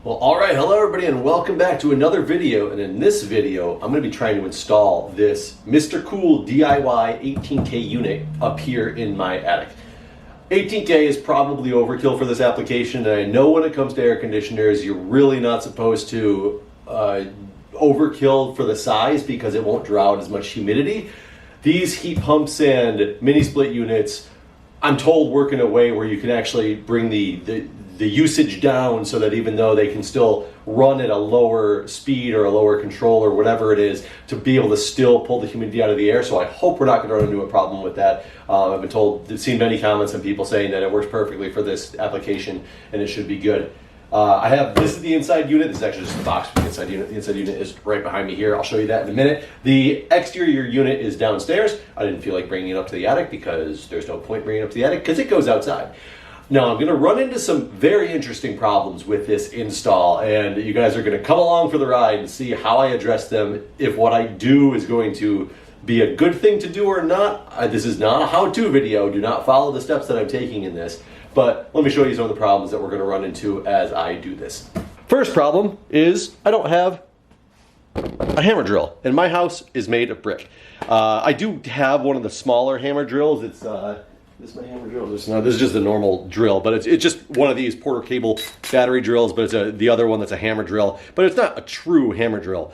Well, alright, hello everybody and welcome back to another video. And in this video, I'm going to be trying to install this Mr. Cool DIY 18K unit up here in my attic. 18K is probably overkill for this application, and I know when it comes to air conditioners, you're really not supposed to overkill for the size because it won't draw out as much humidity. These heat pumps and mini split units, I'm told, work in a way where you can actually bring the usage down so that even though they can still run at a lower speed or a lower control or whatever it is, to be able to still pull the humidity out of the air. So I hope we're not going to run into a problem with that. I've been told, I've seen many comments and people saying that it works perfectly for this application and it should be good. This is the inside unit. This is actually just the box for the inside unit. The inside unit is right behind me here. I'll show you that in a minute. The exterior unit is downstairs. I didn't feel like bringing it up to the attic because there's no point bringing it up to the attic because it goes outside. Now, I'm going to run into some very interesting problems with this install, and you guys are going to come along for the ride and see how I address them, if what I do is going to be a good thing to do or not. This is not a how-to video. Do not follow the steps that I'm taking in this, but let me show you some of the problems that we're going to run into as I do this. First problem is I don't have a hammer drill, and my house is made of brick. I do have one of the smaller hammer drills. It's this is my hammer drill. This is just a normal drill, but it's just one of these Porter Cable battery drills, but it's the other one that's a hammer drill, but it's not a true hammer drill.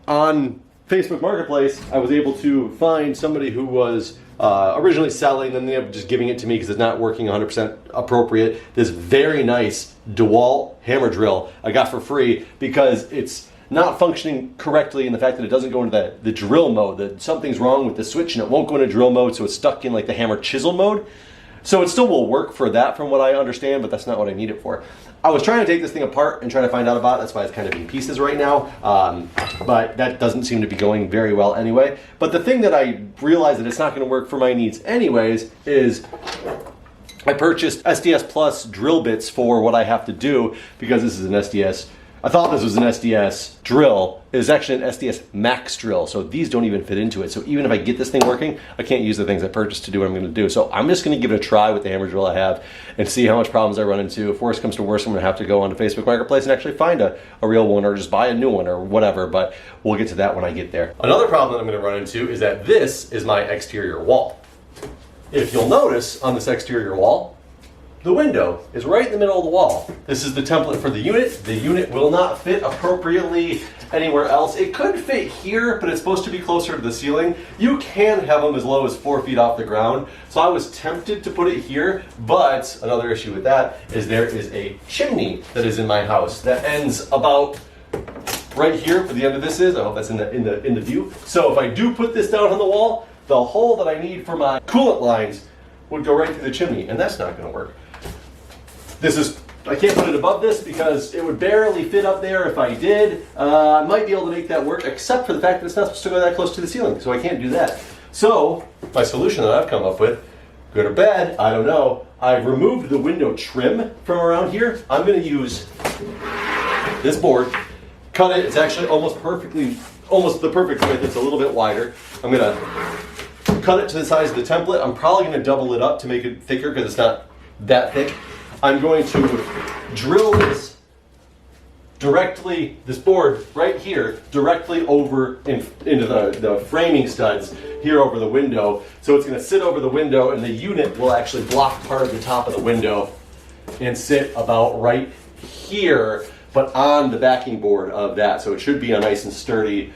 On Facebook Marketplace, I was able to find somebody who was originally selling, and they ended up just giving it to me because it's not working 100% appropriate. This very nice DeWalt hammer drill I got for free because it's not functioning correctly in the fact that it doesn't go into the drill mode. That something's wrong with the switch and it won't go into drill mode, so it's stuck in like the hammer chisel mode. So it still will work for that from what I understand, but that's not what I need it for. I was trying to take this thing apart and try to find out about it. That's why it's kind of in pieces right now. But that doesn't seem to be going very well anyway. But the thing that I realized that it's not going to work for my needs anyways is I purchased SDS Plus drill bits for what I have to do because this is an SDS. I thought this was an SDS drill. It is actually an SDS Max drill, so these don't even fit into it. So even if I get this thing working, I can't use the things I purchased to do what I'm going to do. So I'm just going to give it a try with the hammer drill I have and see how much problems I run into. If worse comes to worse, I'm going to have to go onto Facebook Marketplace and actually find a real one or just buy a new one or whatever, but we'll get to that when I get there. Another problem that I'm going to run into is that this is my exterior wall. If you'll notice on this exterior wall, the window is right in the middle of the wall. This is the template for the unit. The unit will not fit appropriately anywhere else. It could fit here, but it's supposed to be closer to the ceiling. You can have them as low as 4 feet off the ground. So I was tempted to put it here, but another issue with that is there is a chimney that is in my house that ends about right here where the end of this is. I hope that's in the view. So if I do put this down on the wall, the hole that I need for my coolant lines would go right through the chimney, and that's not going to work. I can't put it above this because it would barely fit up there if I did. I might be able to make that work, except for the fact that it's not supposed to go that close to the ceiling, so I can't do that. So, my solution that I've come up with, good or bad, I don't know. I've removed the window trim from around here. I'm going to use this board, cut it. It's actually almost the perfect width. It's a little bit wider. I'm going to cut it to the size of the template. I'm probably going to double it up to make it thicker because it's not that thick. I'm going to drill this board right here, directly over into the framing studs here over the window. So it's going to sit over the window, and the unit will actually block part of the top of the window and sit about right here, but on the backing board of that. So it should be a nice and sturdy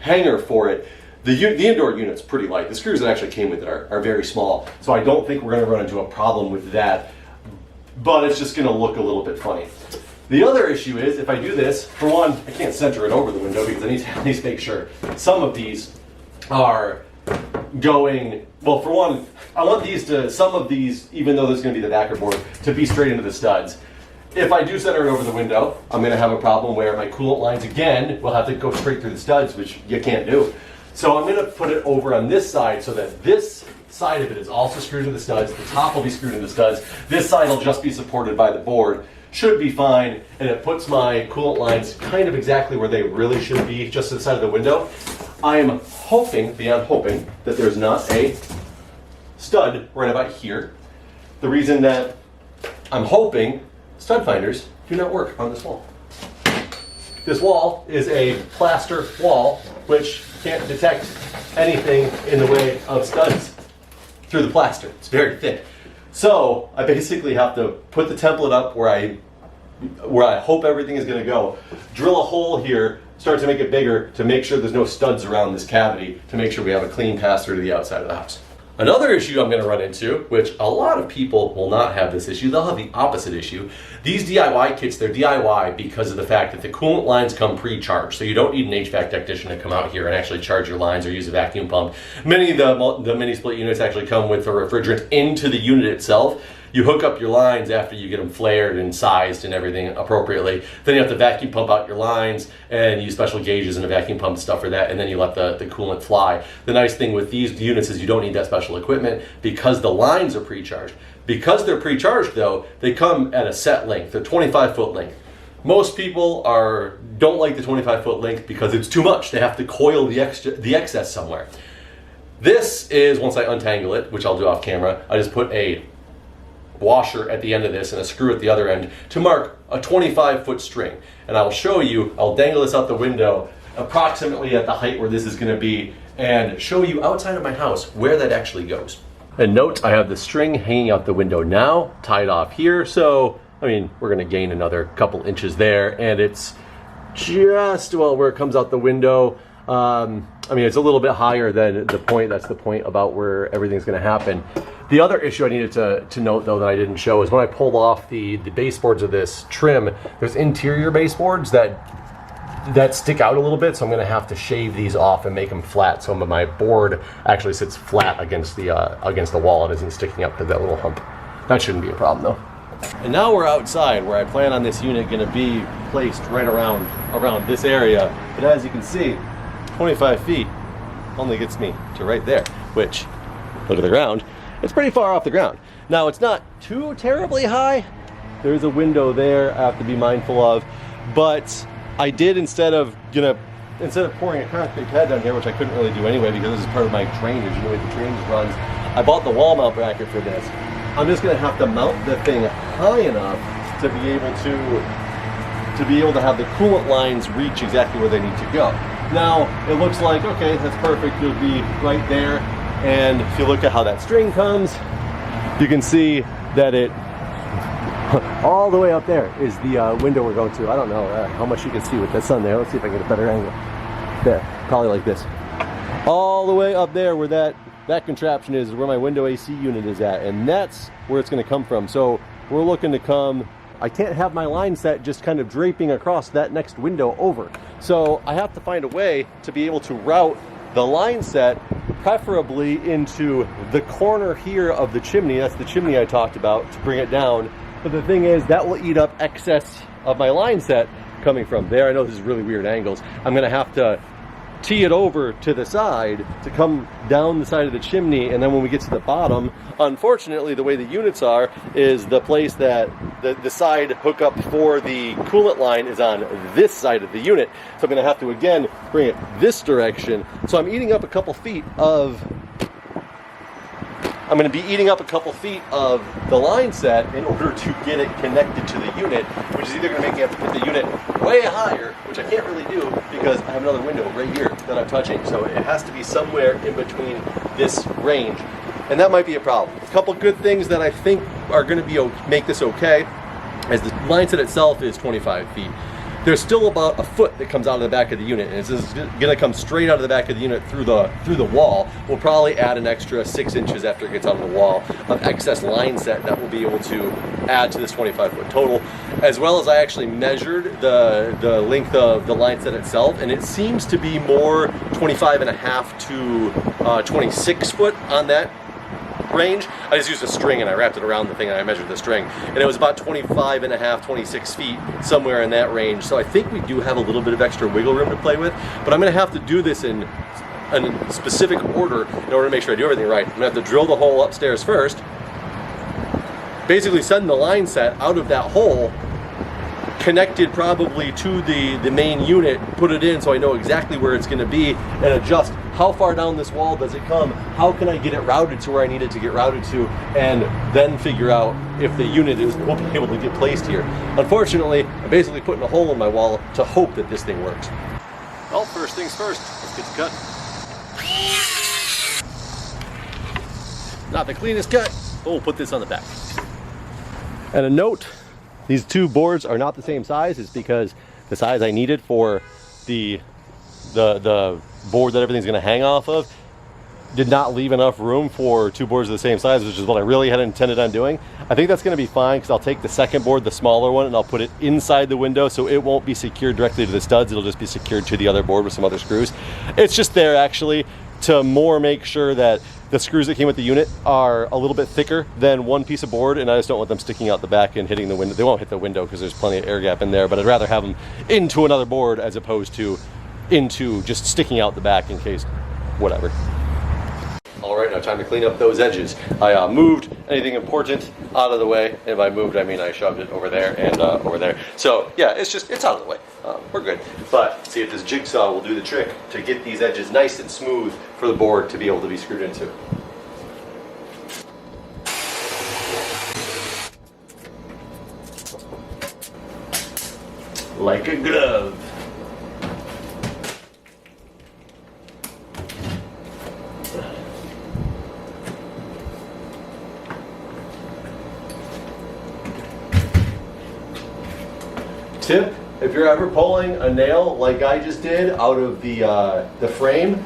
hanger for it. The indoor unit's pretty light. The screws that actually came with it are very small, so I don't think we're going to run into a problem with that, but it's just going to look a little bit funny. The other issue is, if I do this, for one, I can't center it over the window because I need to make sure some of these are going, well, for one, I want some of these, even though this is going to be the backer board, to be straight into the studs. If I do center it over the window, I'm going to have a problem where my coolant lines, again, will have to go straight through the studs, which you can't do. So I'm going to put it over on this side so that this side of it is also screwed to the studs. The top will be screwed to the studs. This side will just be supported by the board. Should be fine, and it puts my coolant lines kind of exactly where they really should be, just to the side of the window. I am hoping, beyond hoping, that there's not a stud right about here. The reason that I'm hoping stud finders do not work on this wall. This wall is a plaster wall, which can't detect anything in the way of studs through the plaster. It's very thick. So I basically have to put the template up where I hope everything is going to go, drill a hole here, start to make it bigger to make sure there's no studs around this cavity to make sure we have a clean pass-through to the outside of the house. Another issue I'm going to run into, which a lot of people will not have this issue, they'll have the opposite issue. These DIY kits, they're DIY because of the fact that the coolant lines come pre-charged, so you don't need an HVAC technician to come out here and actually charge your lines or use a vacuum pump. Many of the mini split units actually come with a refrigerant into the unit itself. You hook up your lines after you get them flared and sized and everything appropriately. Then you have to vacuum pump out your lines and use special gauges and a vacuum pump stuff for that, and then you let the coolant fly. The nice thing with these units is you don't need that special equipment because the lines are pre-charged. Because they're pre-charged though, they come at a set length, a 25-foot length. Most people don't like the 25-foot length because it's too much. They have to coil the excess somewhere. This is, once I untangle it, which I'll do off camera, I just put a washer at the end of this and a screw at the other end to mark a 25-foot string. And I'll show you, I'll dangle this out the window approximately at the height where this is going to be and show you outside of my house where that actually goes. And note, I have the string hanging out the window now, tied off here, so I mean, we're going to gain another couple inches there, and it's just, well, where it comes out the window. I mean, it's a little bit higher than the point, that's the point about where everything's going to happen. The other issue I needed to note, though, that I didn't show is when I pulled off the baseboards of this trim, there's interior baseboards that stick out a little bit, so I'm going to have to shave these off and make them flat so my board actually sits flat against the wall and isn't sticking up to that little hump. That shouldn't be a problem, though. And now we're outside where I plan on this unit going to be placed right around this area. But as you can see, 25 feet only gets me to right there, which, look at the ground, it's pretty far off the ground. Now, it's not too terribly high. There's a window there I have to be mindful of, but I did, instead of pouring a concrete pad down here, which I couldn't really do anyway because this is part of my drainage, the way the drainage runs, I bought the wall mount bracket for this. I'm just going to have to mount the thing high enough to be able to have the coolant lines reach exactly where they need to go. Now, it looks like, okay, that's perfect. It'll be right there. And if you look at how that string comes, you can see that it, all the way up there is the window we're going to. I don't know how much you can see with the sun there. Let's see if I can get a better angle. There, probably like this. All the way up there where that contraption is where my window AC unit is at, and that's where it's going to come from. So we're looking to come, I can't have my line set just kind of draping across that next window over. So I have to find a way to be able to route the line set preferably into the corner here of the chimney. That's the chimney I talked about, to bring it down. But the thing is, that will eat up excess of my line set coming from there. I know this is really weird angles. I'm going to have to tee it over to the side to come down the side of the chimney, and then when we get to the bottom, unfortunately the way the units are is the place that the side hookup for the coolant line is on this side of the unit. So I'm going to have to again bring it this direction. So I'm going to be eating up a couple feet of the line set in order to get it connected to the unit, which is either going to make me have to put the unit way higher, which I can't really do because I have another window right here that I'm touching. So it has to be somewhere in between this range, and that might be a problem. A couple good things that I think are going to make this okay, as the line set itself is 25 feet. There's still about a foot that comes out of the back of the unit, and it's going to come straight out of the back of the unit through the wall. We'll probably add an extra 6 inches after it gets out of the wall of excess line set that we'll be able to add to this 25-foot total, as well as I actually measured the length of the line set itself, and it seems to be more 25.5 to 26 foot on that range. I just used a string and I wrapped it around the thing and I measured the string, and it was about 25.5, 26 feet, somewhere in that range. So I think we do have a little bit of extra wiggle room to play with, but I'm going to have to do this in a specific order in order to make sure I do everything right. I'm going to have to drill the hole upstairs first, basically send the line set out of that hole, connected probably to the main unit, put it in so I know exactly where it's going to be, and adjust how far down this wall does it come, how can I get it routed to where I need it to get routed to, and then figure out if the unit will be able to get placed here. Unfortunately, I'm basically putting a hole in my wall to hope that this thing works. Well, first things first, let's get the cut. Not the cleanest cut, but we'll put this on the back. And a note, these two boards are not the same size. It's because the size I needed for the board that everything's gonna hang off of did not leave enough room for two boards of the same size, which is what I really had intended on doing. I think that's gonna be fine because I'll take the second board, the smaller one, and I'll put it inside the window so it won't be secured directly to the studs. It'll just be secured to the other board with some other screws. It's just there actually to more make sure that the screws that came with the unit are a little bit thicker than one piece of board, and I just don't want them sticking out the back and hitting the window. They won't hit the window because there's plenty of air gap in there, but I'd rather have them into another board as opposed to into just sticking out the back in case whatever. All right, now time to clean up those edges. I moved anything important out of the way, and by moved I mean I shoved it over there and over there. So yeah, it's out of the way. We're good. But see if this jigsaw will do the trick to get these edges nice and smooth for the board to be able to be screwed into. Like a glove. Tip, if you're ever pulling a nail like I just did out of the frame,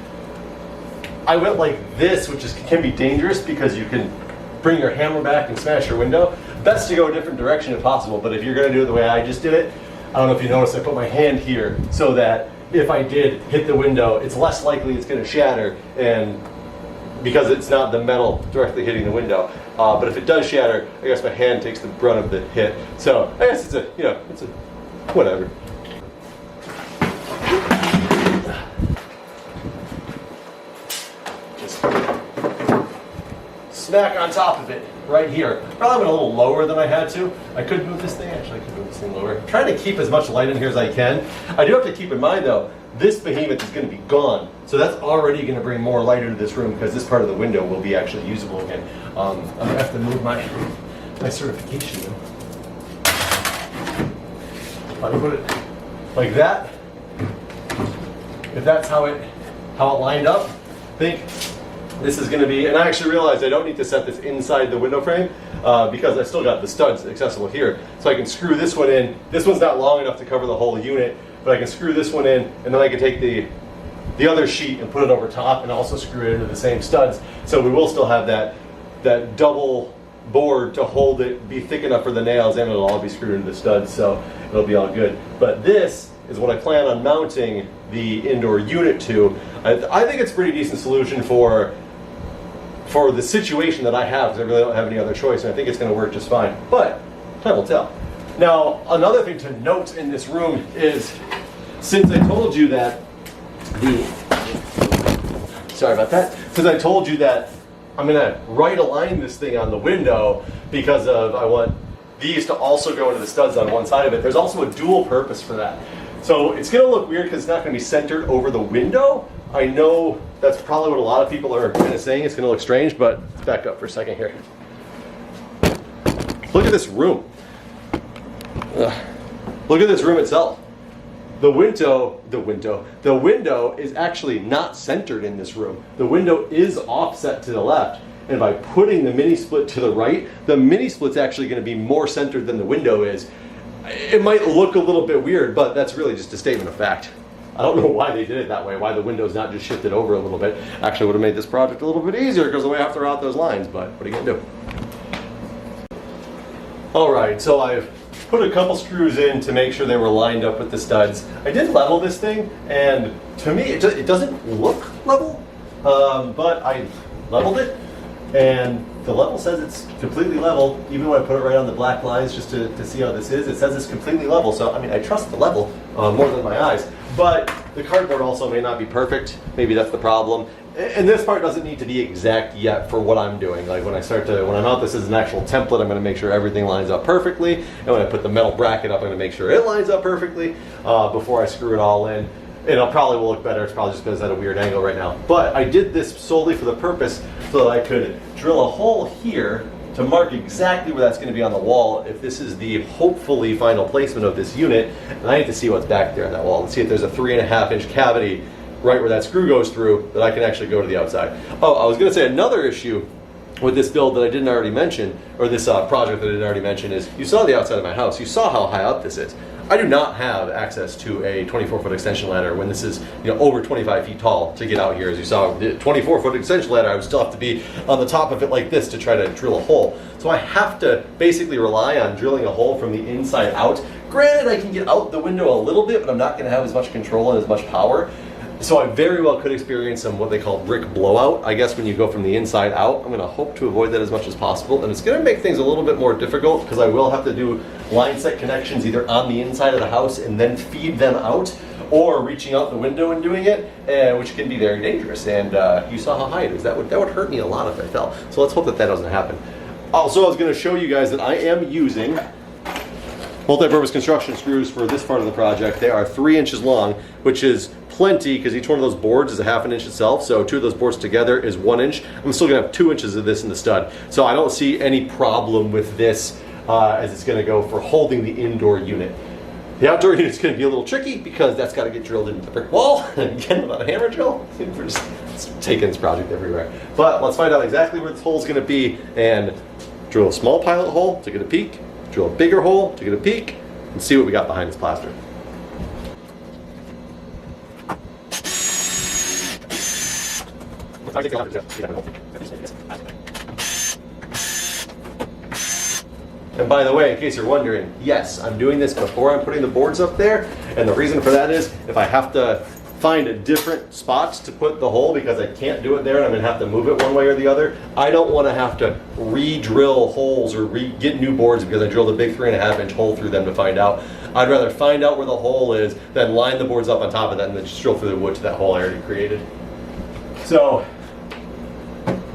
I went like this, which can be dangerous because you can bring your hammer back and smash your window. Best to go a different direction if possible, but if you're going to do it the way I just did it, I don't know if you noticed I put my hand here so that if I did hit the window, it's less likely it's going to shatter, and because it's not the metal directly hitting the window. But if it does shatter, I guess my hand takes the brunt of the hit. So I guess it's a whatever. Just smack on top of it right here. Probably went a little lower than I had to. I could move this thing, actually I could move this thing lower. I'm trying to keep as much light in here as I can. I do have to keep in mind though, this behemoth is going to be gone. So that's already going to bring more light into this room because this part of the window will be actually usable again. I'm going to have to move my certification though. I put it like that. If that's how it lined up, I think this is going to be, and I actually realized I don't need to set this inside the window frame because I still got the studs accessible here. So I can screw this one in. This one's not long enough to cover the whole unit, but I can screw this one in, and then I can take the other sheet and put it over top and also screw it into the same studs. So we will still have that double board to hold it, be thick enough for the nails, and it'll all be screwed into the studs, so it'll be all good. But this is what I plan on mounting the indoor unit to. I think it's a pretty decent solution for the situation that I have, because I really don't have any other choice, and I think it's going to work just fine. But time will tell. Now, another thing to note in this room is, since I told you that sorry about that, since I told you that I'm going to right align this thing on the window because I want these to also go into the studs on one side of it. There's also a dual purpose for that. So it's going to look weird because it's not going to be centered over the window. I know that's probably what a lot of people are kind of saying. It's going to look strange, but let's back up for a second here. Look at this room. Look at this room itself. The window is actually not centered in this room. The window is offset to the left, and by putting the mini split to the right, the mini split's actually going to be more centered than the window is. It might look a little bit weird, but that's really just a statement of fact. I don't know why they did it that way, why the window's not just shifted over a little bit. Actually would have made this project a little bit easier because the way I have to route those lines, but what are you going to do? Alright, so I've put a couple screws in to make sure they were lined up with the studs. I did level this thing, and to me it doesn't look level, but I leveled it, and the level says it's completely level. Even when I put it right on the black lines just to see how this is, it says it's completely level. So, I mean, I trust the level more than my eyes. But the cardboard also may not be perfect. Maybe that's the problem. And this part doesn't need to be exact yet for what I'm doing. Like when I mount this as an actual template, I'm going to make sure everything lines up perfectly. And when I put the metal bracket up, I'm going to make sure it lines up perfectly before I screw it all in. And it probably will look better. It's probably just because it's at a weird angle right now. But I did this solely for the purpose so that I could drill a hole here to mark exactly where that's going to be on the wall if this is the hopefully final placement of this unit. And I need to see what's back there on that wall. Let's see if there's a 3.5-inch cavity right where that screw goes through that I can actually go to the outside. Oh, I was going to say another issue with this build that I didn't already mention, or this project that I didn't already mention, is you saw the outside of my house. You saw how high up this is. I do not have access to a 24-foot extension ladder when this is, over 25 feet tall to get out here. As you saw, the 24-foot extension ladder, I would still have to be on the top of it like this to try to drill a hole. So I have to basically rely on drilling a hole from the inside out. Granted, I can get out the window a little bit, but I'm not going to have as much control and as much power. So I very well could experience some what they call brick blowout. I guess when you go from the inside out, I'm going to hope to avoid that as much as possible. And it's going to make things a little bit more difficult because I will have to do line set connections either on the inside of the house and then feed them out, or reaching out the window and doing it, which can be very dangerous. And you saw how high it is. That would hurt me a lot if I fell. So let's hope that doesn't happen. Also, I was going to show you guys that I am using multi-purpose construction screws for this part of the project. They are 3 inches long, which is plenty because each one of those boards is a 1/2 inch itself. So 2 of those boards together is 1 inch. I'm still gonna have 2 inches of this in the stud. So I don't see any problem with this as it's gonna go for holding the indoor unit. The outdoor unit's gonna be a little tricky because that's gotta get drilled into the brick wall. Again, without a hammer drill, we're just taking this project everywhere. But let's find out exactly where this hole's gonna be and drill a small pilot hole to get a peek, drill a bigger hole to get a peek, and see what we got behind this plaster. And by the way, in case you're wondering, yes, I'm doing this before I'm putting the boards up there, and the reason for that is if I have to find a different spot to put the hole because I can't do it there and I'm going to have to move it one way or the other, I don't want to have to re-drill holes or get new boards because I drilled a big 3.5-inch hole through them to find out. I'd rather find out where the hole is than line the boards up on top of that and then just drill through the wood to that hole I already created. So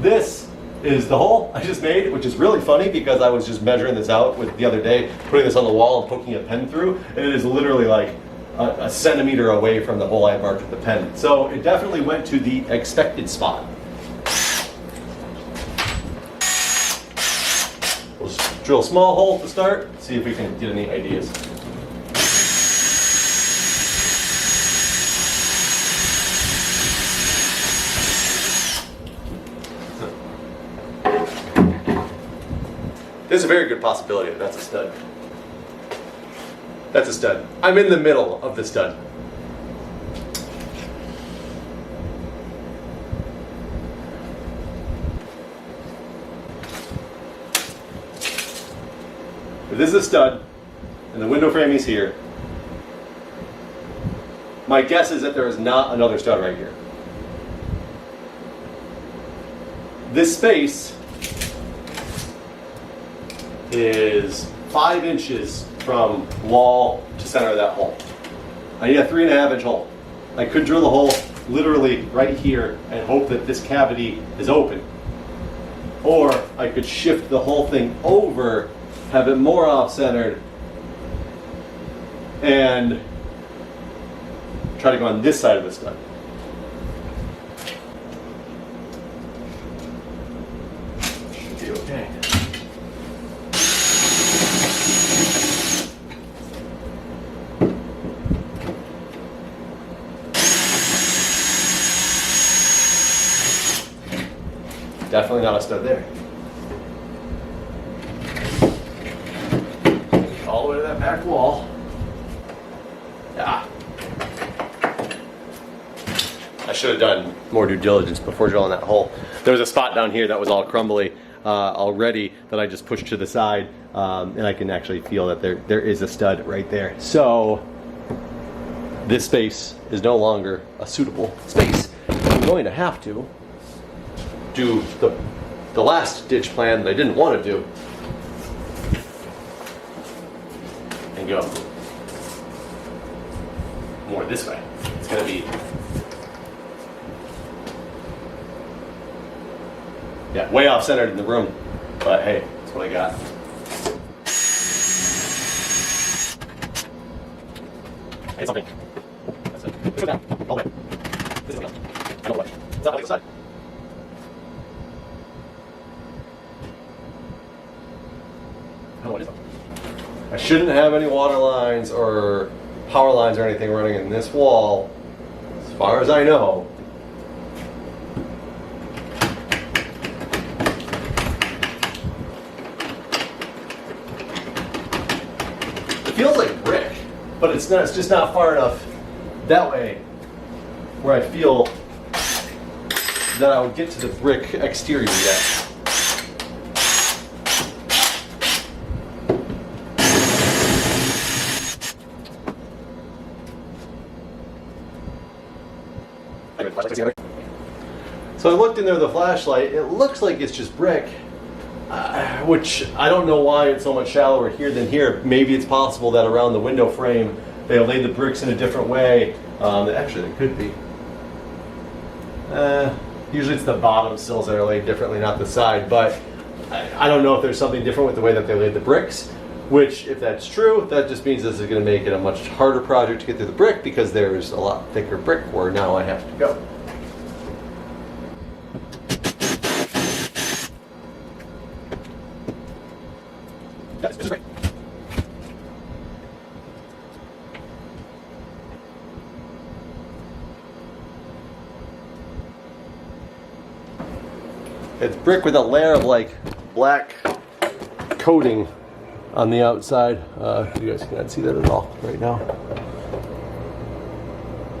this is the hole I just made, which is really funny because I was just measuring this out with the other day, putting this on the wall and poking a pen through, and it is literally like a centimeter away from the hole I marked with the pen. So it definitely went to the expected spot. We'll just drill a small hole to start, see if we can get any ideas. There's a very good possibility that that's a stud. That's a stud. I'm in the middle of the stud. If this is a stud, and the window frame is here, my guess is that there is not another stud right here. This space is 5 inches from wall to center of that hole. I need a 3.5-inch hole. I could drill the hole literally right here and hope that this cavity is open. Or I could shift the whole thing over, have it more off-centered, and try to go on this side of the stud. Should be okay. Definitely not a stud there. All the way to that back wall. Yeah. I should have done more due diligence before drilling that hole. There was a spot down here that was all crumbly already that I just pushed to the side, and I can actually feel that there is a stud right there. So this space is no longer a suitable space. I'm going to have to do the the last ditch plan that I didn't want to do and go more this way. It's going to be, yeah, way off centered in the room, but hey, that's what I got. Hey, something. That's it. Push it down. All the way. This is down. I know what. Is that on the other side? Oh, what is it? I shouldn't have any water lines or power lines or anything running in this wall, as far as I know. It feels like brick, but it's not. It's just not far enough that way where I feel that I would get to the brick exterior yet. So I looked in there with the flashlight. It looks like it's just brick, which I don't know why it's so much shallower here than here. Maybe it's possible that around the window frame they laid the bricks in a different way. Actually, it could be. Usually it's the bottom sills that are laid differently, not the side. But I don't know if there's something different with the way that they laid the bricks. Which, if that's true, that just means this is going to make it a much harder project to get through the brick because there's a lot thicker brick where now I have to go. This is great. It's brick with a layer of like black coating on the outside. You guys can't see that at all right now.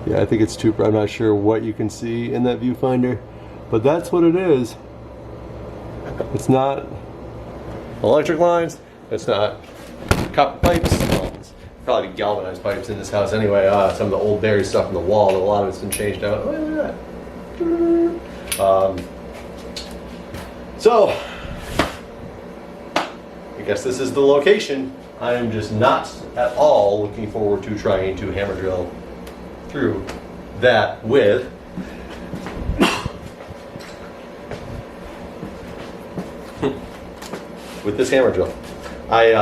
Yeah, I think it's too bright. I'm not sure what you can see in that viewfinder, but that's what it is. It's not electric lines. It's not copper pipes. Well, it's probably galvanized pipes in this house anyway. Some of the old Barry stuff in the wall, a lot of it's been changed out. Oh, look at that. So, I guess this is the location. I am just not at all looking forward to trying to hammer drill through that with this hammer drill. I'm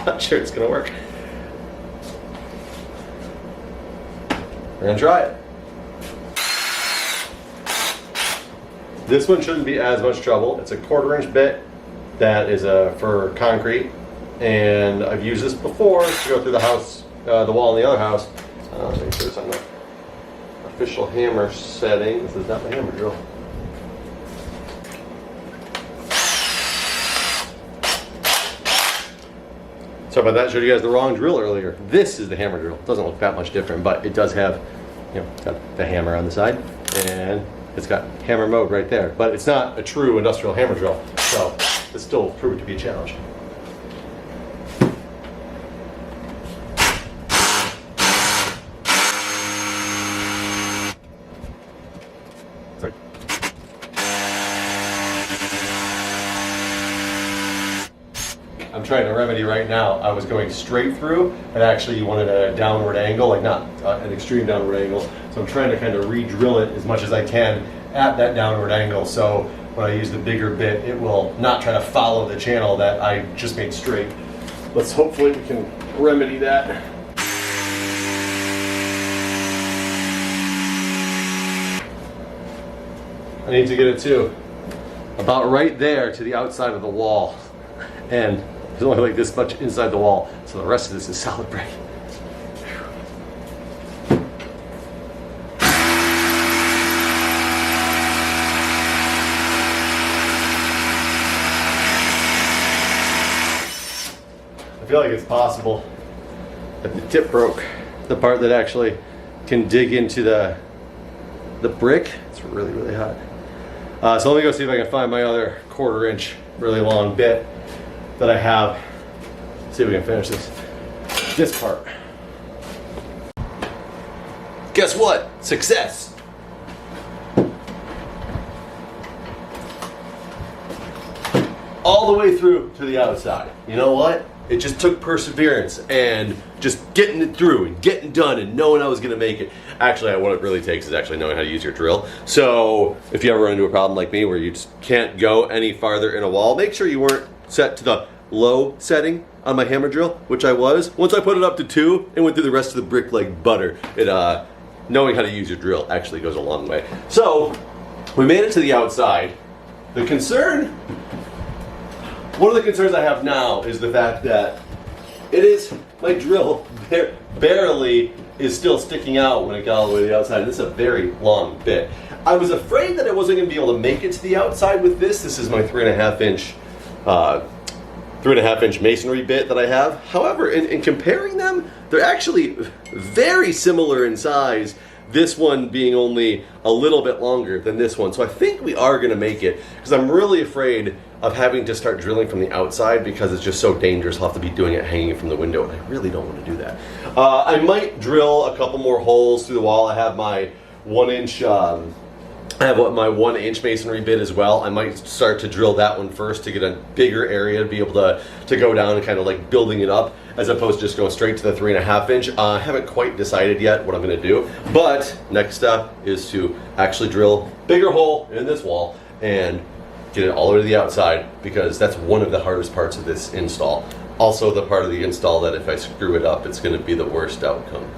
not sure it's gonna work. We're gonna try it. This one shouldn't be as much trouble. It's a 1/4" bit that is for concrete, and I've used this before to go through the house, the wall in the other house. Make sure it's on the official hammer setting. This is not the hammer drill. Sorry about that. I showed you guys the wrong drill earlier. This is the hammer drill. It doesn't look that much different, but it does have, it's got the hammer on the side, and it's got hammer mode right there. But it's not a true industrial hammer drill, so it's still proved to be a challenge. Sorry. I'm trying to remedy right now. I was going straight through, and actually you wanted a downward angle, like not an extreme downward angle. So I'm trying to kind of re-drill it as much as I can at that downward angle. So when I use the bigger bit, it will not try to follow the channel that I just made straight. Let's hopefully we can remedy that. I need to get it to about right there to the outside of the wall. And there's only like this much inside the wall, so the rest of this is solid brick. I feel like it's possible that the tip broke, the part that actually can dig into the brick. It's really, really hot. So let me go see if I can find my other 1/4" really long bit that I have. See if we can finish this part. Guess what? Success! all the way through to the outside. You know what? It just took perseverance and just getting it through and getting done and knowing I was going to make it. Actually, what it really takes is actually knowing how to use your drill. So if you ever run into a problem like me where you just can't go any farther in a wall, make sure you weren't set to the low setting on my hammer drill, which I was. Once I put it up to 2, it went through the rest of the brick like butter. Knowing how to use your drill actually goes a long way. So we made it to the outside. One of the concerns I have now is the fact that my drill barely is still sticking out when it got all the way to the outside. This is a very long bit. I was afraid that I wasn't going to be able to make it to the outside with this. This is my 3.5 inch masonry bit that I have. However, in comparing them, they're actually very similar in size. This one being only a little bit longer than this one. So I think we are going to make it, because I'm really afraid of having to start drilling from the outside because it's just so dangerous. I'll have to be doing it hanging from the window, and I really don't want to do that. I might drill a couple more holes through the wall. I have my 1 inch my 1 inch masonry bit as well. I might start to drill that one first to get a bigger area to be able to go down and kind of like building it up, as opposed to just going straight to the 3.5 inch. I haven't quite decided yet what I'm going to do, but next step is to actually drill bigger hole in this wall and get it all the way to the outside, because that's one of the hardest parts of this install. Also the part of the install that if I screw it up, it's going to be the worst outcome.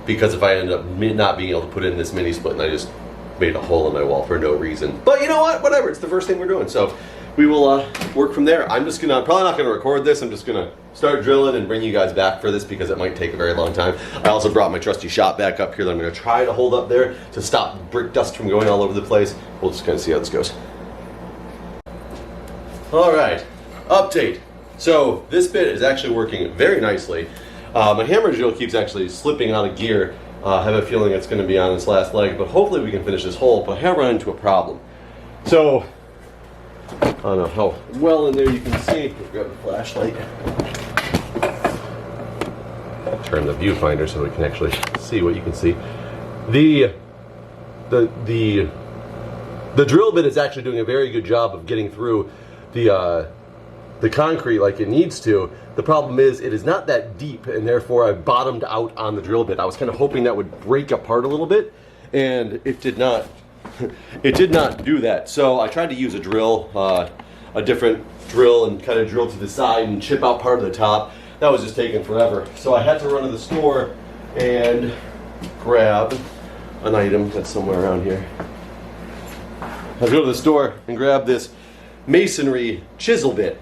Because if I end up not being able to put in this mini split and I just made a hole in my wall for no reason. But you know what? Whatever. It's the first thing we're doing. So we will work from there. I'm probably not going to record this. I'm just going to start drilling and bring you guys back for this because it might take a very long time. I also brought my trusty shop back up here that I'm going to try to hold up there to stop brick dust from going all over the place. We'll just kind of see how this goes. All right, update. So this bit is actually working very nicely. My hammer drill keeps actually slipping out of gear. I have a feeling it's going to be on its last leg, but hopefully we can finish this hole. But I have run into a problem. So I don't know how well in there you can see. Grab the flashlight. Turn the viewfinder so we can actually see what you can see. The drill bit is actually doing a very good job of getting through the concrete like it needs to. The problem is it is not that deep, and therefore I bottomed out on the drill bit. I was kind of hoping that would break apart a little bit, and it did not. It did not do that. So I tried to use a drill, a different drill, and kind of drill to the side and chip out part of the top. That was just taking forever. So I had to run to the store and grab an item that's somewhere around here. I had to go to the store and grab this masonry chisel bit.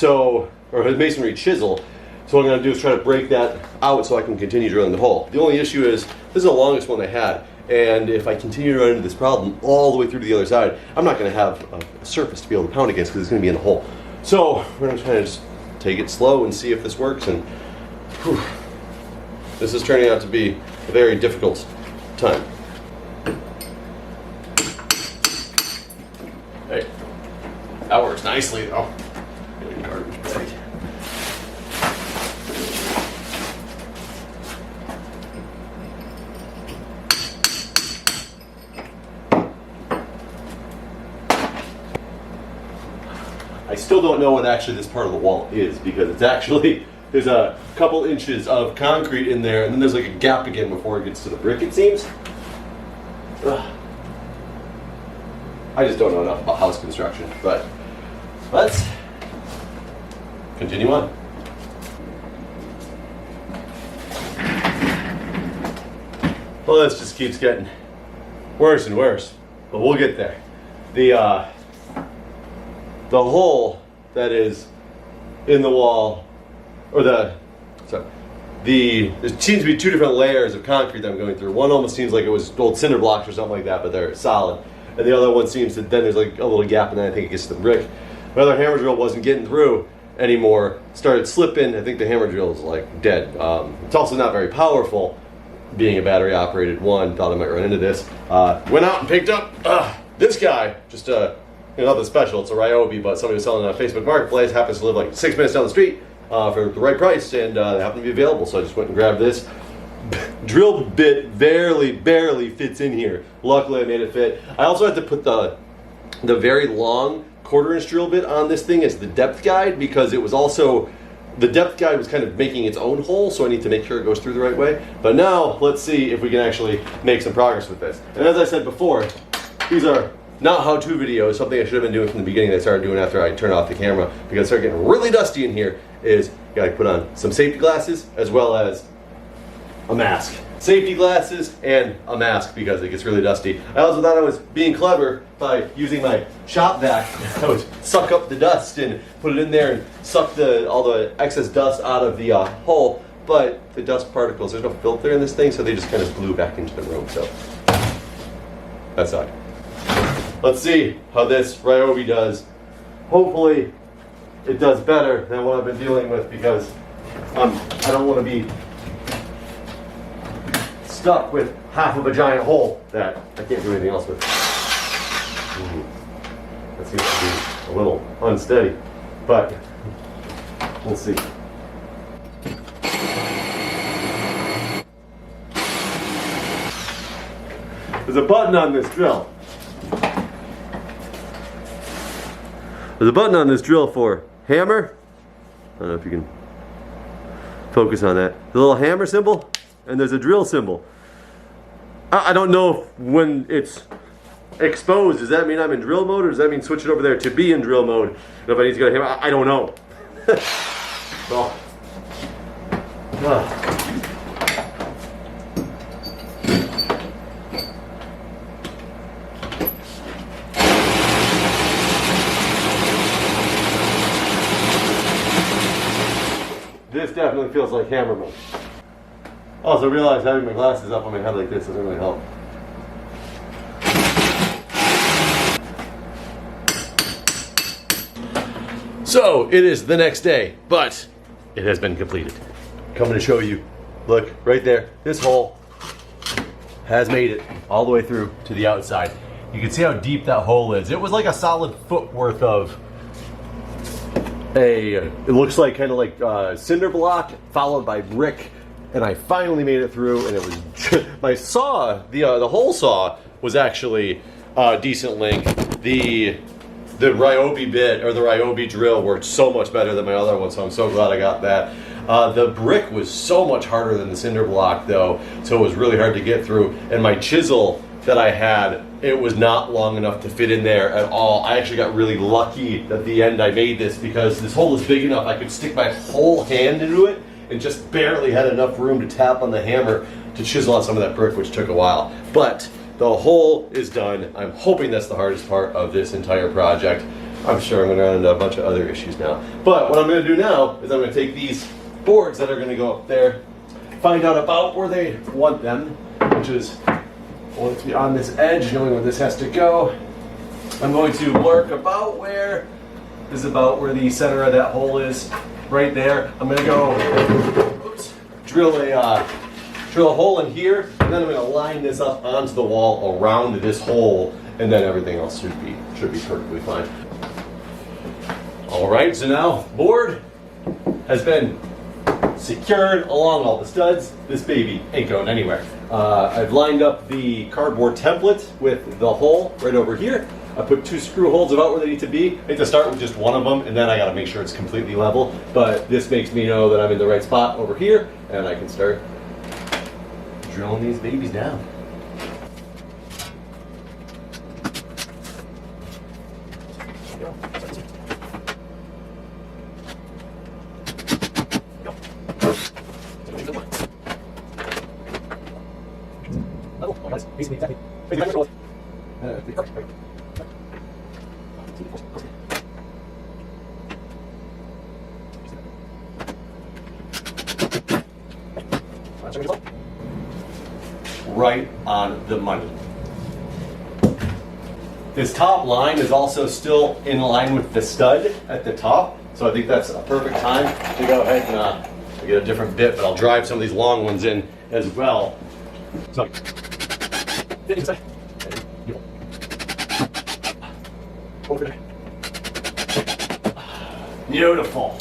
Or a masonry chisel. So what I'm going to do is try to break that out so I can continue drilling the hole. The only issue is this is the longest one I had, and if I continue to run into this problem all the way through to the other side, I'm not going to have a surface to be able to pound against because it's going to be in the hole. So we're going to try to just take it slow and see if this works. And whew, this is turning out to be a very difficult time. Hey, that works nicely though. Garbage bag. I still don't know what actually this part of the wall is, because it's actually, there's a couple inches of concrete in there, and then there's like a gap again before it gets to the brick, it seems. Ugh. I just don't know enough about house construction, but let's continue on. Well, this just keeps getting worse and worse, but we'll get there. The hole that is in the wall, or there seems to be two different layers of concrete that I'm going through. One almost seems like it was old cinder blocks or something like that, but they're solid. And the other one seems that then there's like a little gap, and then I think it gets to the brick. My other hammer drill wasn't getting through anymore, started slipping. I think the hammer drill is like dead. It's also not very powerful, being a battery operated one. Thought I might run into this. Went out and picked up this guy, just nothing special. It's a Ryobi, but somebody was selling it on Facebook Marketplace. Happens to live like 6 minutes down the street for the right price, and they happened to be available. So I just went and grabbed this. Drill bit barely fits in here. Luckily, I made it fit. I also had to put the very long 1/4" drill bit on this thing as the depth guide, because it was also, the depth guide was kind of making its own hole, so I need to make sure it goes through the right way. But now, let's see if we can actually make some progress with this. And as I said before, these are not how-to videos. Something I should have been doing from the beginning that I started doing after I turned off the camera, because it started getting really dusty in here, is you gotta put on some safety glasses as well as a mask. Safety glasses and a mask because it gets really dusty. I also thought I was being clever by using my shop vac. I would suck up the dust and put it in there and suck all the excess dust out of the hole. But the dust particles, there's no filter in this thing, so they just kind of blew back into the room. So that sucked. Let's see how this Ryobi does. Hopefully it does better than what I've been dealing with, because I don't want to be stuck with half of a giant hole that I can't do anything else with. That seems to be a little unsteady, but we'll see. There's a button on this drill. There's a button on this drill for hammer. I don't know if you can focus on that. The little hammer symbol, and there's a drill symbol. I don't know if when it's exposed, does that mean I'm in drill mode, or does that mean switch it over there to be in drill mode? And if I need to go to hammer, I don't know. Well, this definitely feels like hammer mode. Also realize having my glasses up on my head like this doesn't really help. So it is the next day, but it has been completed. Coming to show you, look right there, this hole has made it all the way through to the outside. You can see how deep that hole is. It was like a solid foot worth of it looks like kind of like cinder block followed by brick. And I finally made it through, and it was my saw. The hole saw was actually decent length. The Ryobi bit, or the Ryobi drill, worked so much better than my other one, so I'm so glad I got that. The brick was so much harder than the cinder block, though, so it was really hard to get through. And my chisel that I had, it was not long enough to fit in there at all. I actually got really lucky at the end I made this, because this hole is big enough I could stick my whole hand into it, and just barely had enough room to tap on the hammer to chisel out some of that brick, which took a while. But the hole is done. I'm hoping that's the hardest part of this entire project. I'm sure I'm going to run into a bunch of other issues now. But what I'm going to do now is I'm going to take these boards that are going to go up there, find out about where they want them, which is going to be on this edge, knowing where this has to go. I'm going to mark about where the center of that hole is. Right there. I'm going to go drill a hole in here, and then I'm going to line this up onto the wall around this hole, and then everything else should be perfectly fine. All right, so now board has been secured along all the studs. This baby ain't going anywhere. I've lined up the cardboard template with the hole right over here. I put 2 screw holes about where they need to be. I need to start with just one of them, and then I gotta make sure it's completely level. But this makes me know that I'm in the right spot over here, and I can start drilling these babies down. Right on the money. This top line is also still in line with the stud at the top, so I think that's a perfect time to go ahead and get a different bit, but I'll drive some of these long ones in as well. So, beautiful.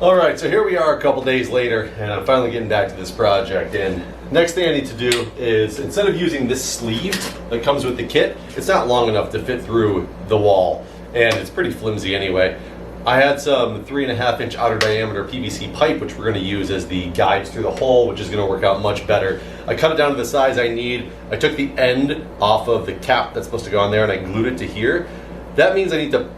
All right, so here we are a couple days later, and I'm finally getting back to this project. And next thing I need to do is, instead of using this sleeve that comes with the kit, it's not long enough to fit through the wall. and it's pretty flimsy anyway. I had some 3.5-inch outer diameter PVC pipe, which we're going to use as the guides through the hole, which is going to work out much better. I cut it down to the size I need. I took the end off of the cap that's supposed to go on there and I glued it to here. That means I need to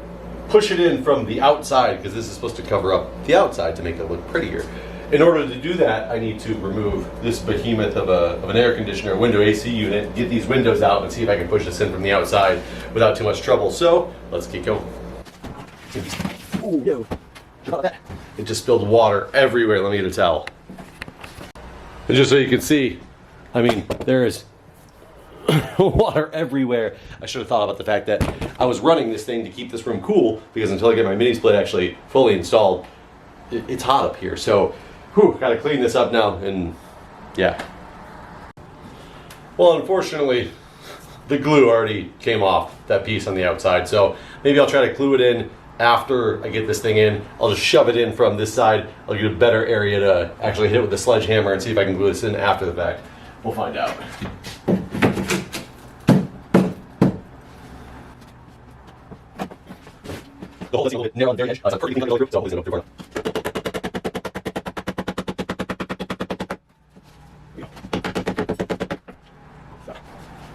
push it in from the outside because this is supposed to cover up the outside to make it look prettier. In order to do that, I need to remove this behemoth of an air conditioner, window AC unit, get these windows out and see if I can push this in from the outside without too much trouble. So let's get going. Oh no, it just spilled water everywhere. Let me get a towel. And just so you can see, I mean, there is water everywhere. I should have thought about the fact that I was running this thing to keep this room cool because until I get my mini split actually fully installed, it's hot up here. So, gotta clean this up now and yeah. Well, unfortunately, the glue already came off that piece on the outside. So maybe I'll try to glue it in after I get this thing in. I'll just shove it in from this side. I'll get a better area to actually hit it with the sledgehammer and see if I can glue this in after the fact. We'll find out. The hole is a little bit narrow on the very edge, so I'm perfectly going to go through, so hopefully it's going to go through.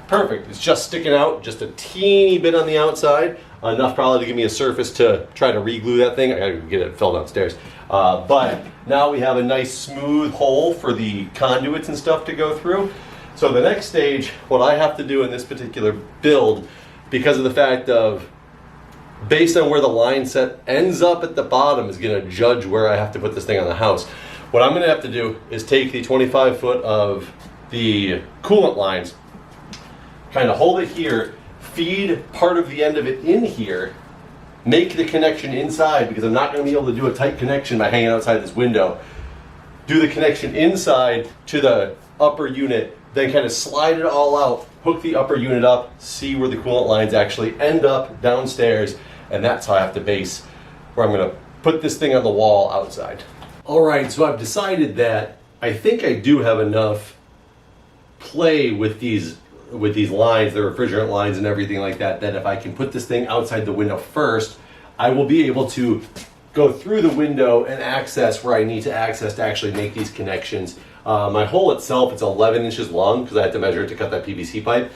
Perfect. It's just sticking out just a teeny bit on the outside, enough probably to give me a surface to try to re-glue that thing. I gotta get it filled downstairs. But now we have a nice smooth hole for the conduits and stuff to go through. So the next stage, what I have to do in this particular build, because of the fact of, based on where the line set ends up at the bottom, is gonna judge where I have to put this thing on the house. What I'm gonna have to do is take the 25 foot of the coolant lines, kind of hold it here, feed part of the end of it in here, make the connection inside because I'm not going to be able to do a tight connection by hanging outside this window. Do the connection inside to the upper unit, then kind of slide it all out, hook the upper unit up, see where the coolant lines actually end up downstairs, and that's how I have to base where I'm going to put this thing on the wall outside. All right, so I've decided that I think I do have enough play with these lines, the refrigerant lines and everything like that, that if I can put this thing outside the window first, I will be able to go through the window and access where I need to access to actually make these connections. My hole itself, it's 11 inches long because I had to measure it to cut that PVC pipe.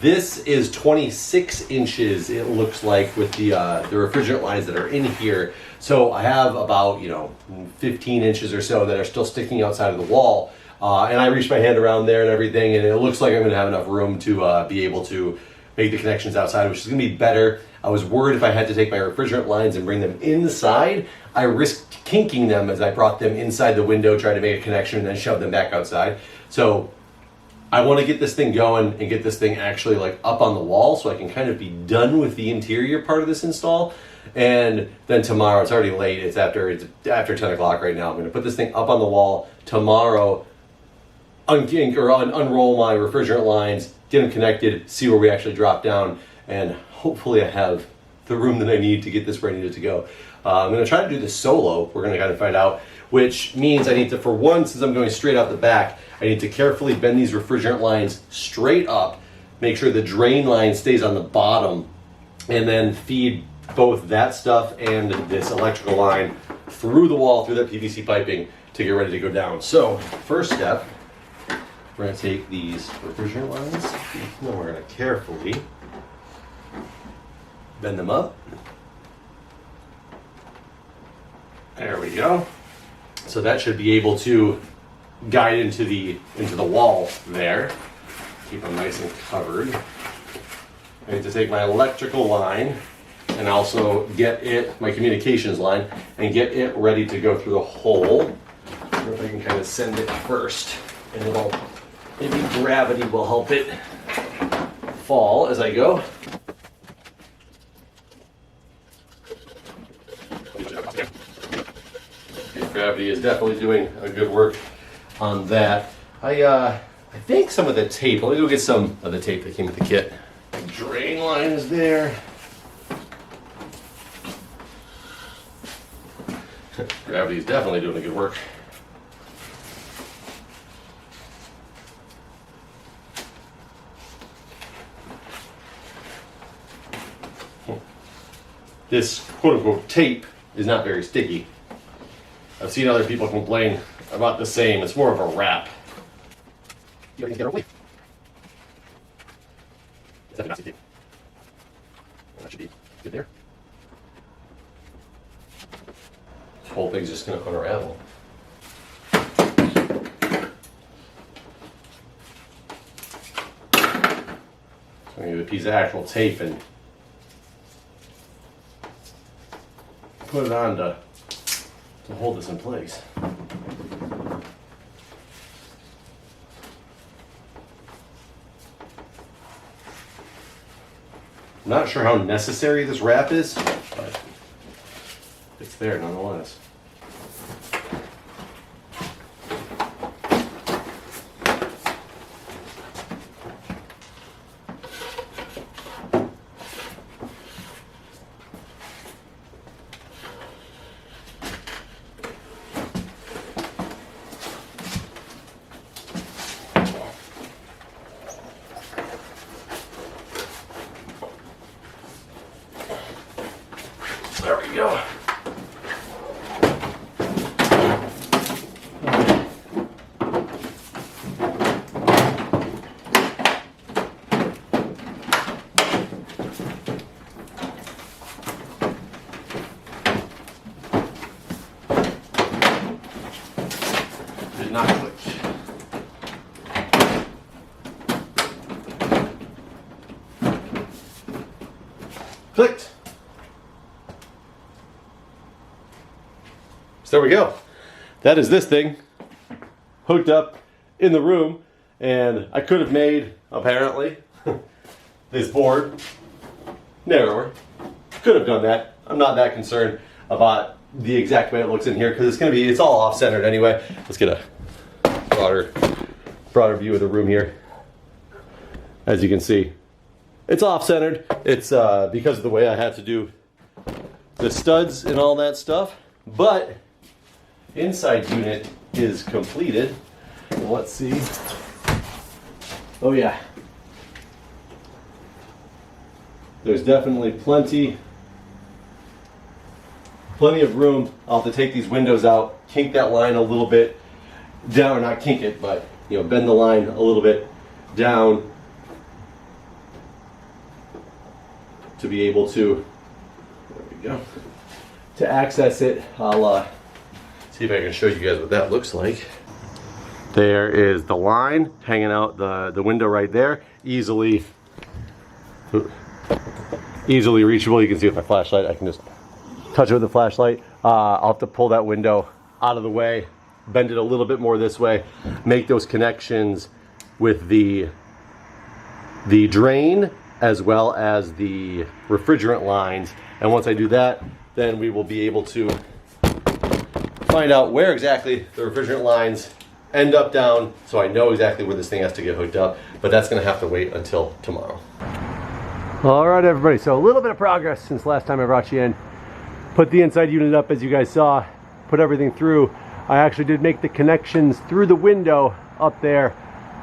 This is 26 inches, it looks like, with the refrigerant lines that are in here. So I have about 15 inches or so that are still sticking outside of the wall. And I reached my hand around there and everything, and it looks like I'm going to have enough room to be able to make the connections outside, which is going to be better. I was worried if I had to take my refrigerant lines and bring them inside, I risked kinking them as I brought them inside the window, tried to make a connection, and then shove them back outside. So I want to get this thing going and get this thing actually like up on the wall so I can kind of be done with the interior part of this install. And then tomorrow, it's already late, it's after 10 o'clock right now, I'm going to put this thing up on the wall tomorrow, unroll my refrigerant lines, get them connected, see where we actually drop down, and hopefully I have the room that I need to get this where I need it to go. I'm going to try to do this solo. We're going to kind of find out, which means I need to, for one, since I'm going straight out the back, I need to carefully bend these refrigerant lines straight up, make sure the drain line stays on the bottom, and then feed both that stuff and this electrical line through the wall, through that PVC piping to get ready to go down. So, first step, we're going to take these refrigerant lines and we're going to carefully bend them up. There we go. So that should be able to guide into the wall there. Keep them nice and covered. I need to take my electrical line and also get it, my communications line, and get it ready to go through the hole. Or if I can kind of send it first, and it'll, maybe gravity will help it fall as I go. Gravity is definitely doing a good work on that. I think some of the tape, let me go get some of the tape that came with the kit. The drain line is there. Gravity is definitely doing a good work. this quote-unquote tape is not very sticky. I've seen other people complain about the same. It's more of a wrap. You can get away. Is that tape? That should be good there. This whole thing's just going to unravel. So I'm going to get a piece of actual tape and put it on to hold this in place. I'm not sure how necessary this wrap is, but it's there nonetheless. There we go. Did not click. Clicked. So there we go. That is this thing hooked up in the room, and I could have made, apparently, this board narrower. Could have done that. I'm not that concerned about the exact way it looks in here because it's all off-centered anyway. Let's get a broader view of the room here. As you can see, it's off-centered. It's because of the way I had to do the studs and all that stuff, but inside unit is completed. And let's see. Oh yeah. There's definitely plenty of room. I'll have to take these windows out, kink that line a little bit down, or not kink it, but bend the line a little bit down to be able to, there we go, to access it. I'll see if I can show you guys what that looks like. There is the line hanging out the window right there. Easily reachable. You can see with my flashlight. I can just touch it with the flashlight. I'll have to pull that window out of the way, bend it a little bit more this way, make those connections with the drain as well as the refrigerant lines. And once I do that, then we will be able to find out where exactly the refrigerant lines end up down, so I know exactly where this thing has to get hooked up, but that's going to have to wait until tomorrow. All right, everybody, so a little bit of progress since last time I brought you in. Put the inside unit up, as you guys saw, put everything through. I actually did make the connections through the window up there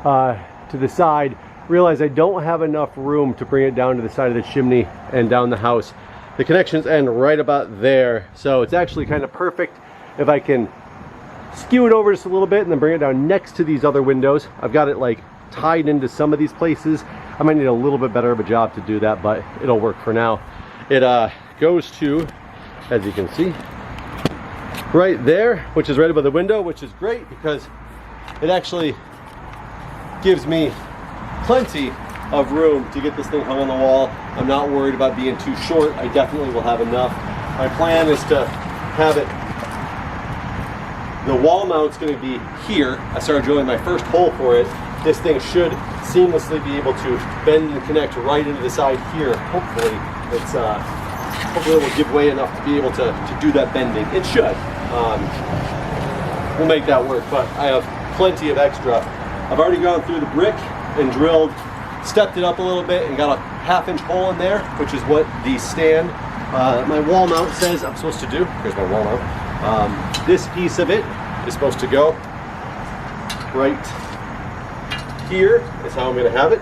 to the side. Realized I don't have enough room to bring it down to the side of the chimney and down the house. The connections end right about there, so it's actually kind of perfect if I can skew it over just a little bit and then bring it down next to these other windows. I've got it like tied into some of these places. I might need a little bit better of a job to do that, but it'll work for now. It goes to, as you can see, right there, which is right above the window, which is great because it actually gives me plenty of room to get this thing hung on the wall. I'm not worried about being too short. I definitely will have enough. My plan is to have it, the wall mount's going to be here. I started drilling my first hole for it. This thing should seamlessly be able to bend and connect right into the side here. Hopefully hopefully it will give way enough to be able to do that bending. It should. We'll make that work, but I have plenty of extra. I've already gone through the brick and drilled, stepped it up a little bit and got a 1/2 inch hole in there, which is what the stand, my wall mount says I'm supposed to do. Here's my wall mount. This piece of it is supposed to go right here is how I'm going to have it,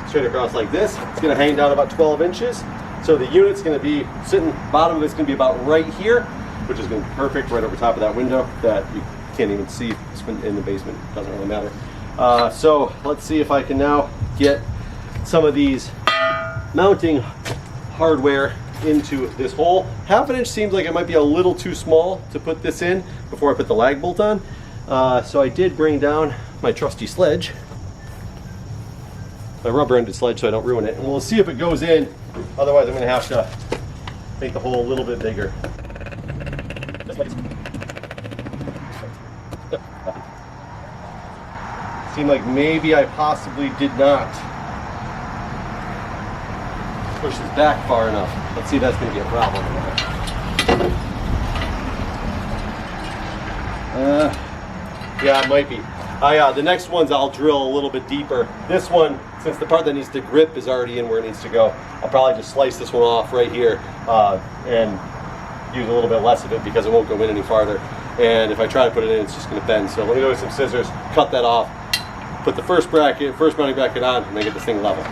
straight across like this. It's going to hang down about 12 inches. So the unit's going to be sitting, bottom of it's going to be about right here, which is going to be perfect right over top of that window that you can't even see in the basement. Doesn't really matter. So let's see if I can now get some of these mounting hardware into this hole. 1/2 inch seems like it might be a little too small to put this in before I put the lag bolt on. So I did bring down my trusty sledge, my rubber-ended sledge, so I don't ruin it. And we'll see if it goes in. Otherwise, I'm going to have to make the hole a little bit bigger. Seemed like maybe I possibly did not push this back far enough. Let's see if that's going to be a problem. Yeah, it might be. The next ones I'll drill a little bit deeper. This one, since the part that needs to grip is already in where it needs to go, I'll probably just slice this one off right here and use a little bit less of it because it won't go in any farther. And if I try to put it in, it's just going to bend. So let me go with some scissors, cut that off, put the first mounting bracket on, and then get this thing level.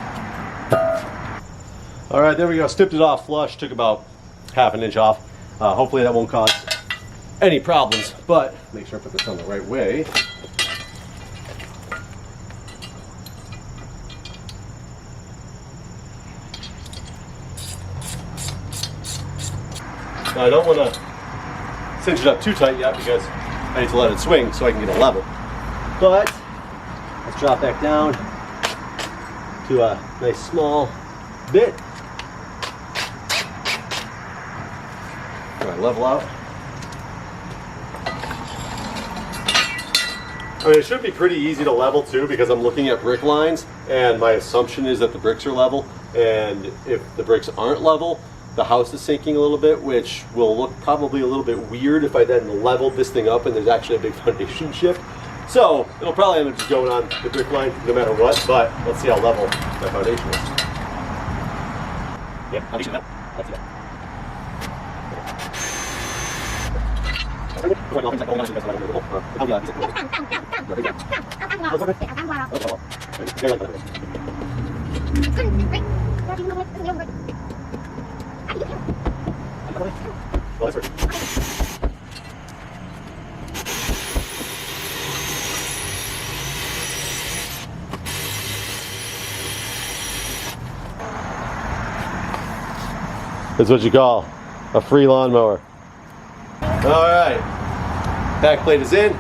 All right, there we go. Snipped it off flush. Took about 1/2 inch off. Hopefully that won't cause any problems, but make sure I put this on the right way. Now I don't want to cinch it up too tight yet because I need to let it swing so I can get it level. But let's drop back down to a nice small bit. All right, level out. I mean, it should be pretty easy to level too because I'm looking at brick lines and my assumption is that the bricks are level, and if the bricks aren't level, the house is sinking a little bit, which will look probably a little bit weird if I then leveled this thing up and there's actually a big foundation shift. So it'll probably end up just going on the brick line no matter what, but let's see how level my foundation is. Yeah, foundation level. Let's see that. That's what you call a free lawnmower. All right, back plate is in,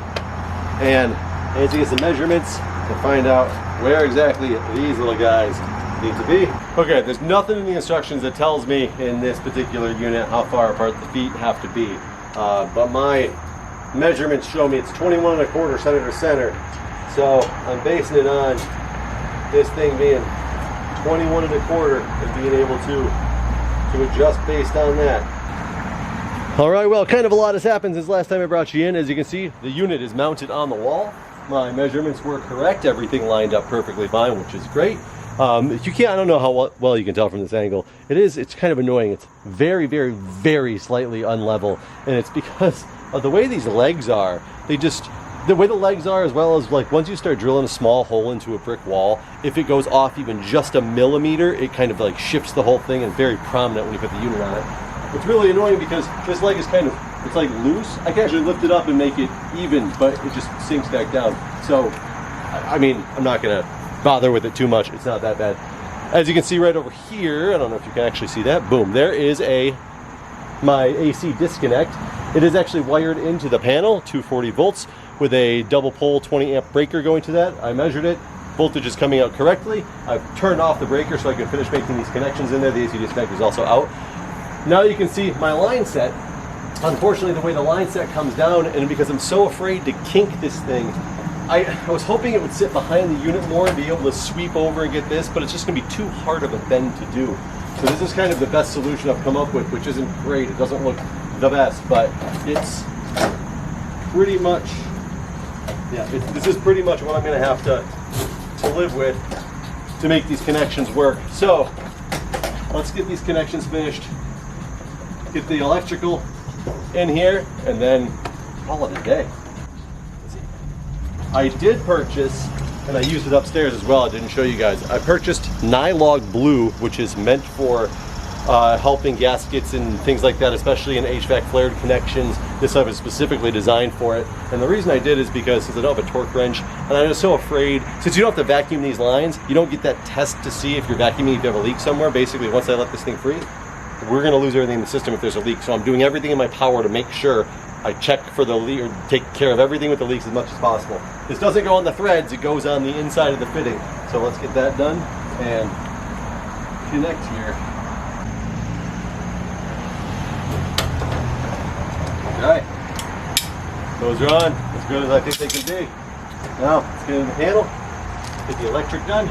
and I need to get some measurements to find out where exactly these little guys need to be. Okay, there's nothing in the instructions that tells me in this particular unit how far apart the feet have to be, but my measurements show me it's 21 1/4 center to center, so I'm basing it on this thing being 21 1/4 and being able to adjust based on that. All right, well, kind of a lot has happened since last time I brought you in. As you can see, the unit is mounted on the wall. My measurements were correct. Everything lined up perfectly fine, which is great. You can't, I don't know how well you can tell from this angle. It's kind of annoying. It's very, very, very slightly unlevel. And it's because of the way these legs are. The way the legs are, as well as like once you start drilling a small hole into a brick wall, if it goes off even just a millimeter, it kind of like shifts the whole thing and very prominent when you put the unit on it. It's really annoying because this leg is kind of, it's like loose. I can actually lift it up and make it even, but it just sinks back down. So, I mean, I'm not gonna bother with it too much. It's not that bad. As you can see right over here, I don't know if you can actually see that. Boom, there is my AC disconnect. It is actually wired into the panel, 240 volts, with a double pole 20 amp breaker going to that. I measured it. Voltage is coming out correctly. I've turned off the breaker so I can finish making these connections in there. The AC disconnect is also out. Now you can see my line set. Unfortunately, the way the line set comes down, and because I'm so afraid to kink this thing, I was hoping it would sit behind the unit more and be able to sweep over and get this, but it's just gonna be too hard of a bend to do. So this is kind of the best solution I've come up with, which isn't great. It doesn't look the best, but it's pretty much, yeah, this is pretty much what I'm gonna have to live with to make these connections work. So let's get these connections finished, get the electrical in here, and then call it a day. I did purchase, and I used it upstairs as well, I didn't show you guys, I purchased Nylog Blue, which is meant for helping gaskets and things like that, especially in HVAC flared connections. This stuff is specifically designed for it. And the reason I did is because since I don't have a torque wrench, and I'm just so afraid, since you don't have to vacuum these lines, you don't get that test to see if you're vacuuming, if you have a leak somewhere. Basically, once I let this thing free, we're gonna lose everything in the system if there's a leak. So I'm doing everything in my power to make sure I check for the leak, or take care of everything with the leaks as much as possible. This doesn't go on the threads, it goes on the inside of the fitting. So let's get that done and connect here. Okay, those are on, as good as I think they can be. Now, let's get in the panel, get the electric done.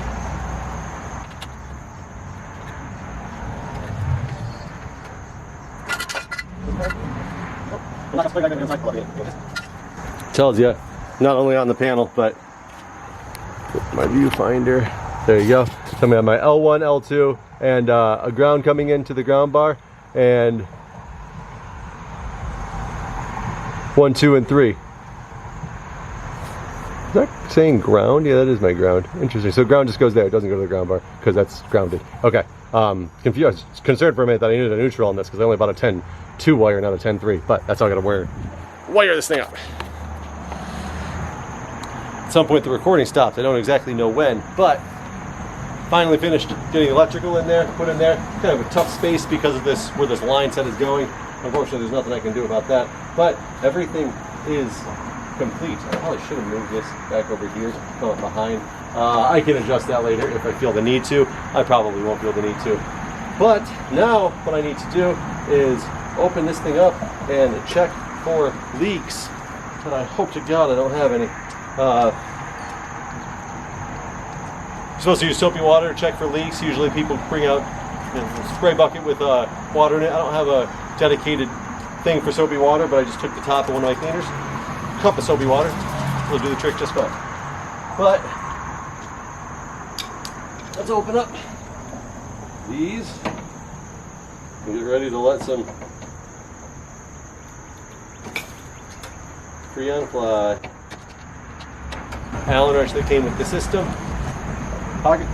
Tells you not only on the panel, but my viewfinder. There you go. So I'm gonna have my L1, L2, and a ground coming into the ground bar, and 1, 2, and 3. Is that saying ground? Yeah, that is my ground. Interesting. So ground just goes there. It doesn't go to the ground bar because that's grounded. Okay. Confused. I was concerned for a minute that I needed a neutral on this because I only bought a 10-2 wire, not a 10-3. But that's how I got to wire this thing up. At some point the recording stopped. I don't exactly know when, but finally finished getting electrical in there, put in there. Kind of a tough space because of this, where this line set is going. Unfortunately, there's nothing I can do about that. But everything is complete. I probably should have moved this back over here, come up behind. I can adjust that later if I feel the need to. I probably won't feel the need to. But now what I need to do is open this thing up and check for leaks. And I hope to God I don't have any. You're supposed to use soapy water to check for leaks. Usually people bring out a spray bucket with water in it. I don't have a dedicated thing for soapy water, but I just took the top of one of my cleaners. Cup of soapy water will do the trick just fine. But let's open up these and get ready to let some Freon fly. Allen wrench that came with the system. Pocket.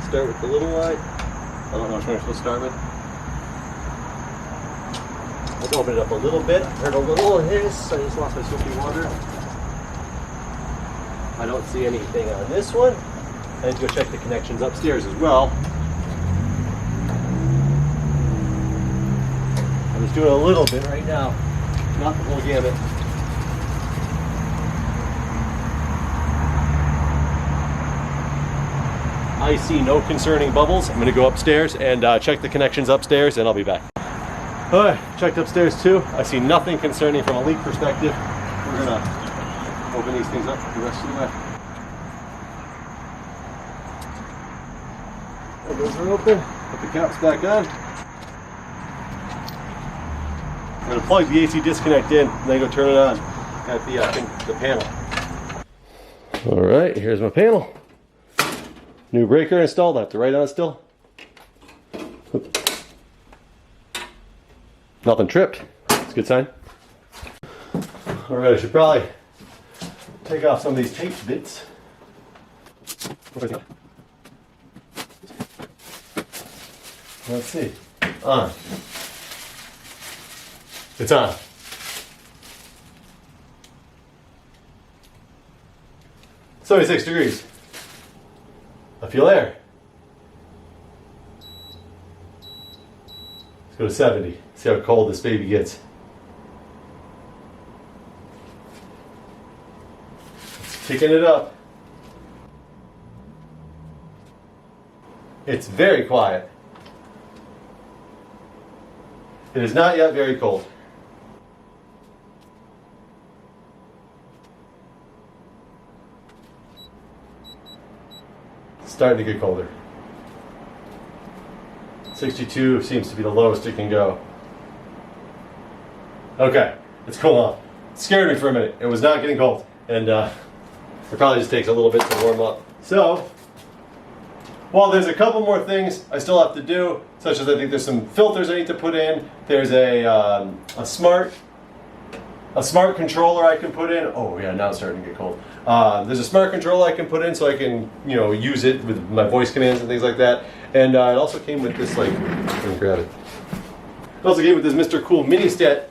Start with the little light. I don't know which one I'm supposed to start with. Let's open it up a little bit. I heard a little hiss. I just lost my soapy water. I don't see anything on this one. I need to go check the connections upstairs as well. I'm just doing a little bit right now, not the whole gamut. I see no concerning bubbles. I'm going to go upstairs and check the connections upstairs, and I'll be back. Alright, checked upstairs too. I see nothing concerning from a leak perspective. We're going to open these things up the rest of the way. Those are open. Put the caps back on. I'm going to plug the AC disconnect in and then go turn it on at the panel. Alright, here's my panel. New breaker installed. I have to write on it still. Nothing tripped. That's a good sign. Alright, I should probably take off some of these tape bits. Let's see. On. It's on. It's 76 degrees. I feel air. Let's go to 70. See how cold this baby gets. It's kicking it up. It's very quiet. It is not yet very cold. It's starting to get colder. 62 seems to be the lowest it can go. Okay, it's cooling off. It scared me for a minute. It was not getting cold. And it probably just takes a little bit to warm up. So, while there's a couple more things I still have to do, such as I think there's some filters I need to put in. There's a smart a smart controller I can put in. Oh yeah, now it's starting to get cold. There's a smart controller I can put in so I can, you know, use it with my voice commands and things like that. And it also came with this, like, let me grab it. It also came with this Mr. Cool mini stat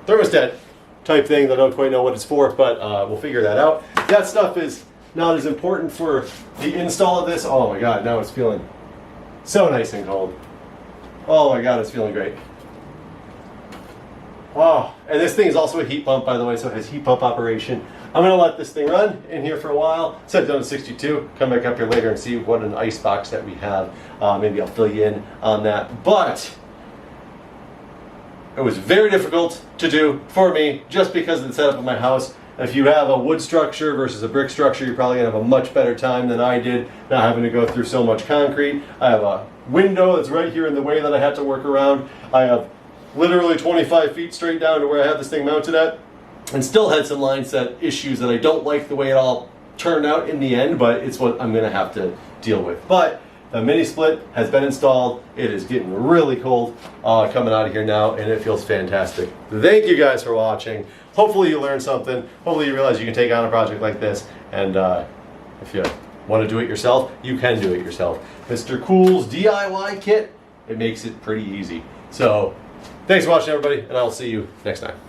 thermostat type thing that I don't quite know what it's for, but we'll figure that out. That stuff is not as important for the install of this. Oh my god, now it's feeling so nice and cold. Oh my god, it's feeling great. Oh, and this thing is also a heat pump, by the way, so it has heat pump operation. I'm going to let this thing run in here for a while. Set it down to 62. Come back up here later and see what an ice box that we have. Maybe I'll fill you in on that. But it was very difficult to do for me just because of the setup of my house. If you have a wood structure versus a brick structure, you're probably going to have a much better time than I did, not having to go through so much concrete. I have a window that's right here in the way that I had to work around. I have literally 25 feet straight down to where I have this thing mounted at, and still had some line set issues that I don't like the way it all turned out in the end, but it's what I'm going to have to deal with. But the mini split has been installed. It is getting really cold coming out of here now, and it feels fantastic. Thank you guys for watching. Hopefully you learned something. Hopefully you realize you can take on a project like this, and if you want to do it yourself, you can do it yourself. Mr. Cool's DIY kit, it makes it pretty easy. So thanks for watching, everybody, and I'll see you next time.